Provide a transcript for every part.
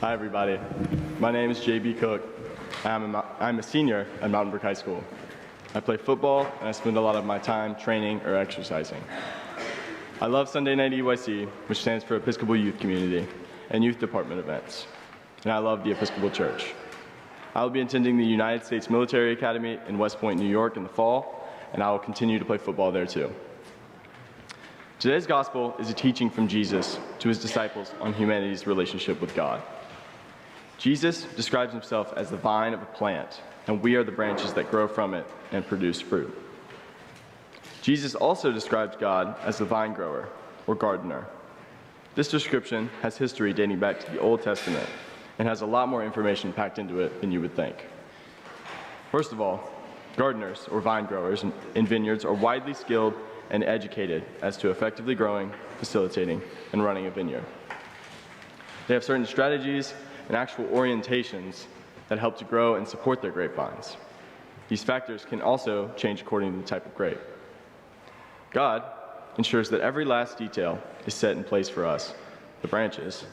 Hi, everybody. My name is JB Cook. I'm a senior at Mountain Brook High School. I play football, and I spend a lot of my time training or exercising. I love Sunday Night EYC, which stands for Episcopal Youth Community, and youth department events. And I love the Episcopal Church. I will be attending the United States Military Academy in West Point, New York in the fall, and I will continue to play football there too. Today's gospel is a teaching from Jesus to his disciples on humanity's relationship with God. Jesus describes himself as the vine of a plant, and we are the branches that grow from it and produce fruit. Jesus also describes God as the vine grower, or gardener. This description has history dating back to the Old Testament and has a lot more information packed into it than you would think. First of all, gardeners, or vine growers in vineyards, are widely skilled and educated as to effectively growing, facilitating, and running a vineyard. They have certain strategies and actual orientations that help to grow and support their grapevines. These factors can also change according to the type of grape. God ensures that every last detail is set in place for us, the branches,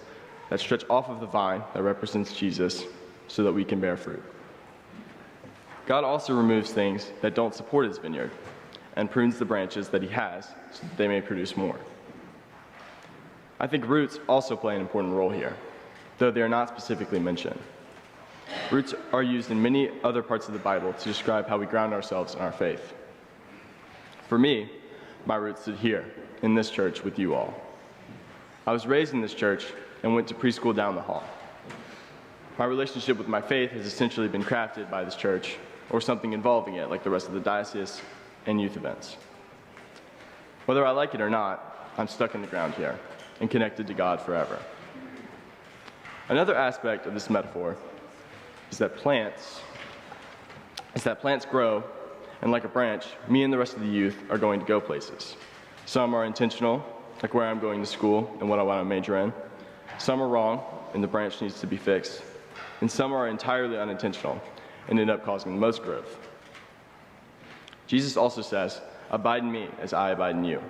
that stretch off of the vine that represents Jesus so that we can bear fruit. God also removes things that don't support his vineyard and prunes the branches that he has so that they may produce more. I think roots also play an important role here, though they are not specifically mentioned. Roots are used in many other parts of the Bible to describe how we ground ourselves in our faith. For me, my roots sit here, in this church with you all. I was raised in this church and went to preschool down the hall. My relationship with my faith has essentially been crafted by this church, or something involving it, like the rest of the diocese and youth events. Whether I like it or not, I'm stuck in the ground here and connected to God forever. Another aspect of this metaphor is that plants grow, and like a branch, me and the rest of the youth are going to go places. Some are intentional, like where I'm going to school and what I want to major in. Some are wrong, and the branch needs to be fixed. And some are entirely unintentional and end up causing the most growth. Jesus also says, "Abide in me as I abide in you."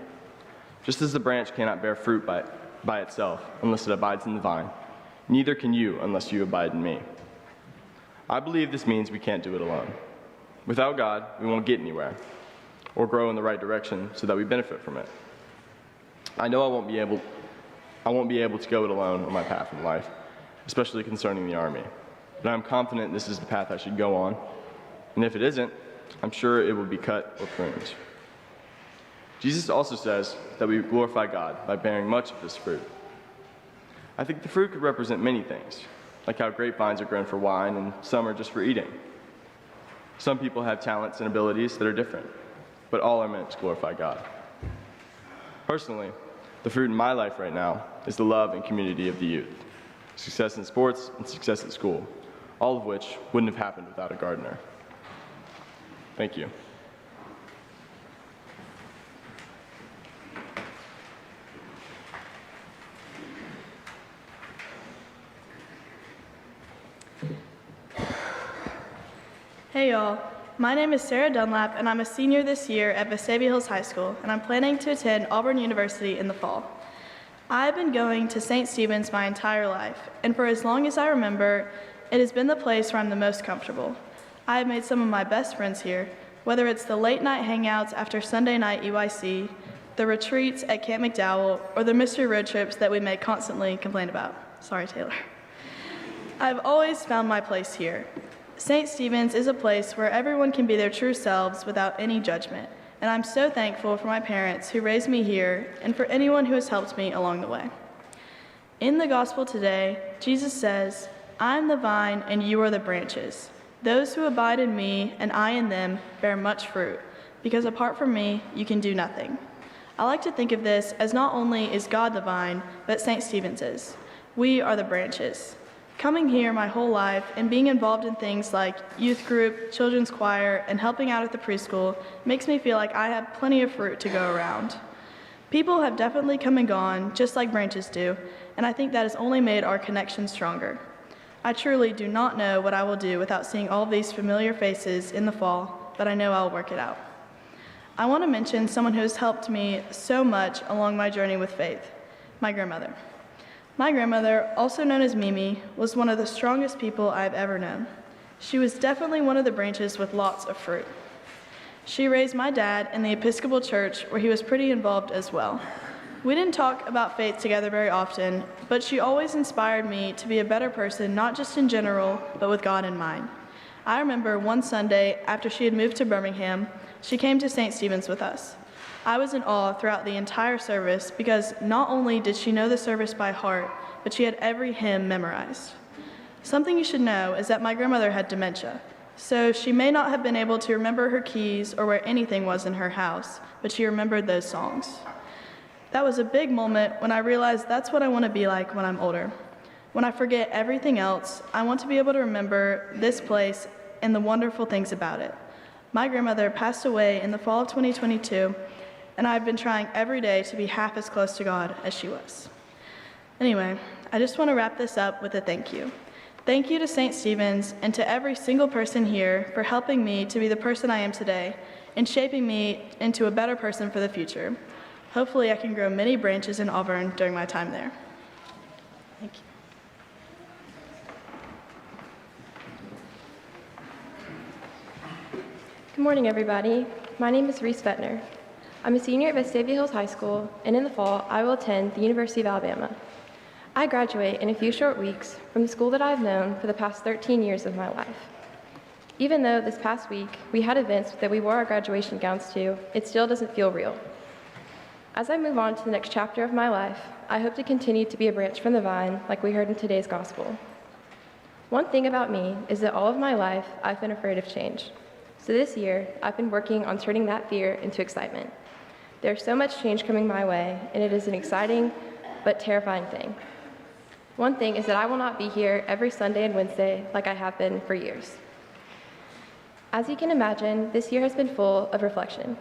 Just as the branch cannot bear fruit by itself unless it abides in the vine, neither can you unless you abide in me. I believe this means we can't do it alone. Without God, we won't get anywhere or grow in the right direction so that we benefit from it. I know I won't be able to go it alone on my path in life, especially concerning the army. But I'm confident this is the path I should go on, and if it isn't, I'm sure it will be cut or pruned. Jesus also says that we glorify God by bearing much of this fruit. I think the fruit could represent many things, like how grapevines are grown for wine and some are just for eating. Some people have talents and abilities that are different, but all are meant to glorify God. Personally, the fruit in my life right now is the love and community of the youth, success in sports and success at school, all of which wouldn't have happened without a gardener. Thank you. Hey y'all, my name is Sarah Dunlap and I'm a senior this year at Vestavia Hills High School and I'm planning to attend Auburn University in the fall. I've been going to St. Stephen's my entire life and for as long as I remember, it has been the place where I'm the most comfortable. I have made some of my best friends here, whether it's the late night hangouts after Sunday night EYC, the retreats at Camp McDowell, or the mystery road trips that we may constantly complain about. Sorry, Taylor. I've always found my place here. St. Stephen's is a place where everyone can be their true selves without any judgment, and I'm so thankful for my parents who raised me here and for anyone who has helped me along the way. In the gospel today, Jesus says, "I am the vine and you are the branches. Those who abide in me and I in them bear much fruit, because apart from me, you can do nothing." I like to think of this as not only is God the vine, but St. Stephen's is. We are the branches. Coming here my whole life and being involved in things like youth group, children's choir, and helping out at the preschool makes me feel like I have plenty of fruit to go around. People have definitely come and gone, just like branches do, and I think that has only made our connection stronger. I truly do not know what I will do without seeing all of these familiar faces in the fall, but I know I'll work it out. I want to mention someone who has helped me so much along my journey with faith, my grandmother. My grandmother, also known as Mimi, was one of the strongest people I've ever known. She was definitely one of the branches with lots of fruit. She raised my dad in the Episcopal Church, where he was pretty involved as well. We didn't talk about faith together very often, but she always inspired me to be a better person, not just in general, but with God in mind. I remember one Sunday, after she had moved to Birmingham, she came to St. Stephen's with us. I was in awe throughout the entire service because not only did she know the service by heart, but she had every hymn memorized. Something you should know is that my grandmother had dementia, so she may not have been able to remember her keys or where anything was in her house, but she remembered those songs. That was a big moment when I realized that's what I want to be like when I'm older. When I forget everything else, I want to be able to remember this place and the wonderful things about it. My grandmother passed away in the fall of 2022, and I've been trying every day to be half as close to God as she was. Anyway, I just want to wrap this up with a thank you. Thank you to St. Stephen's and to every single person here for helping me to be the person I am today and shaping me into a better person for the future. Hopefully I can grow many branches in Auburn during my time there. Thank you. Good morning, everybody. My name is Reese Fetner. I'm a senior at Vestavia Hills High School, and in the fall, I will attend the University of Alabama. I graduate in a few short weeks from the school that I've known for the past 13 years of my life. Even though this past week we had events that we wore our graduation gowns to, it still doesn't feel real. As I move on to the next chapter of my life, I hope to continue to be a branch from the vine like we heard in today's gospel. One thing about me is that all of my life I've been afraid of change. So this year, I've been working on turning that fear into excitement. There's so much change coming my way, and it is an exciting but terrifying thing. One thing is that I will not be here every Sunday and Wednesday like I have been for years. As you can imagine, this year has been full of reflection.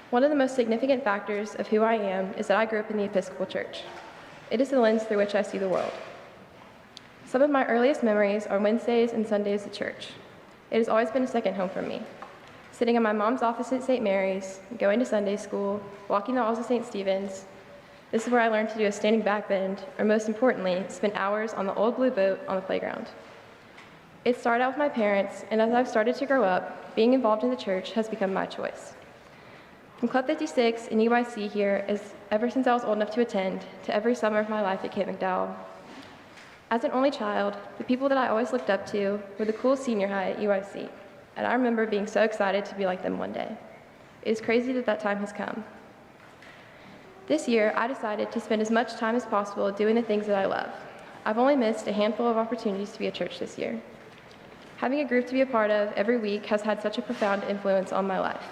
One of the most significant factors of who I am is that I grew up in the Episcopal Church. It is the lens through which I see the world. Some of my earliest memories are Wednesdays and Sundays at church. It has always been a second home for me. Sitting in my mom's office at St. Mary's, going to Sunday school, walking the halls of St. Stephen's. This is where I learned to do a standing back bend, or most importantly, spend hours on the old blue boat on the playground. It started out with my parents, and as I've started to grow up, being involved in the church has become my choice. From Club 56 and EYC here is ever since I was old enough to attend, to every summer of my life at Cape McDowell. As an only child, the people that I always looked up to were the cool senior high at EYC, and I remember being so excited to be like them one day. It is crazy that that time has come. This year, I decided to spend as much time as possible doing the things that I love. I've only missed a handful of opportunities to be at church this year. Having a group to be a part of every week has had such a profound influence on my life.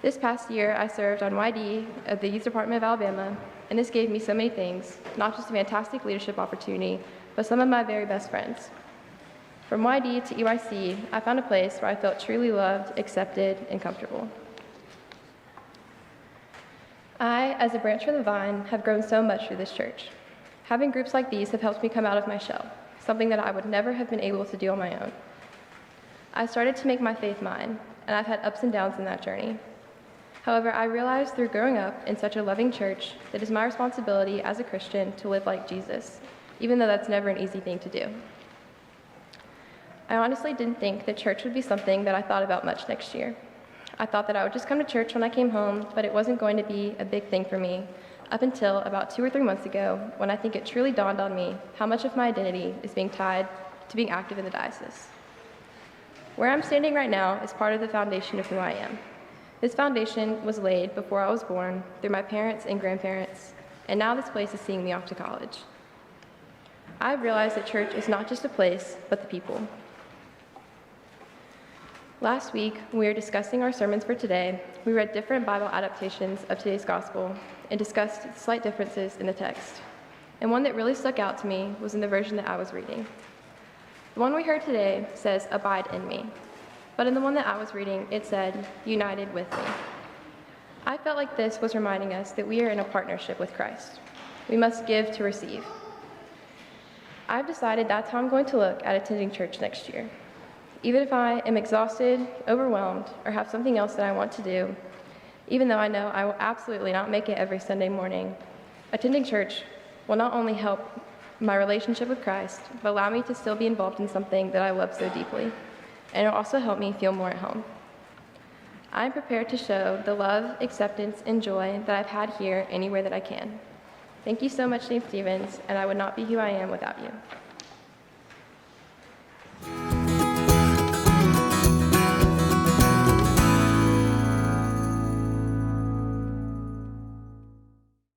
This past year, I served on YD of the Youth Department of Alabama, and this gave me so many things, not just a fantastic leadership opportunity, but some of my very best friends. From YD to EYC, I found a place where I felt truly loved, accepted, and comfortable. I, as a branch from the vine, have grown so much through this church. Having groups like these have helped me come out of my shell, something that I would never have been able to do on my own. I started to make my faith mine, and I've had ups and downs in that journey. However, I realized through growing up in such a loving church that it is my responsibility as a Christian to live like Jesus, even though that's never an easy thing to do. I honestly didn't think that church would be something that I thought about much next year. I thought that I would just come to church when I came home, but it wasn't going to be a big thing for me up until about 2 or 3 months ago, when I think it truly dawned on me how much of my identity is being tied to being active in the diocese. Where I'm standing right now is part of the foundation of who I am. This foundation was laid before I was born through my parents and grandparents, and now this place is seeing me off to college. I've realized that church is not just a place, but the people. Last week, when we were discussing our sermons for today, we read different Bible adaptations of today's gospel and discussed slight differences in the text. And one that really stuck out to me was in the version that I was reading. The one we heard today says, "Abide in me." But in the one that I was reading, it said, "United with me." I felt like this was reminding us that we are in a partnership with Christ. We must give to receive. I've decided that's how I'm going to look at attending church next year. Even if I am exhausted, overwhelmed, or have something else that I want to do, even though I know I will absolutely not make it every Sunday morning, attending church will not only help my relationship with Christ, but allow me to still be involved in something that I love so deeply, and it will also help me feel more at home. I am prepared to show the love, acceptance, and joy that I've had here anywhere that I can. Thank you so much, St. Stephen's, and I would not be who I am without you.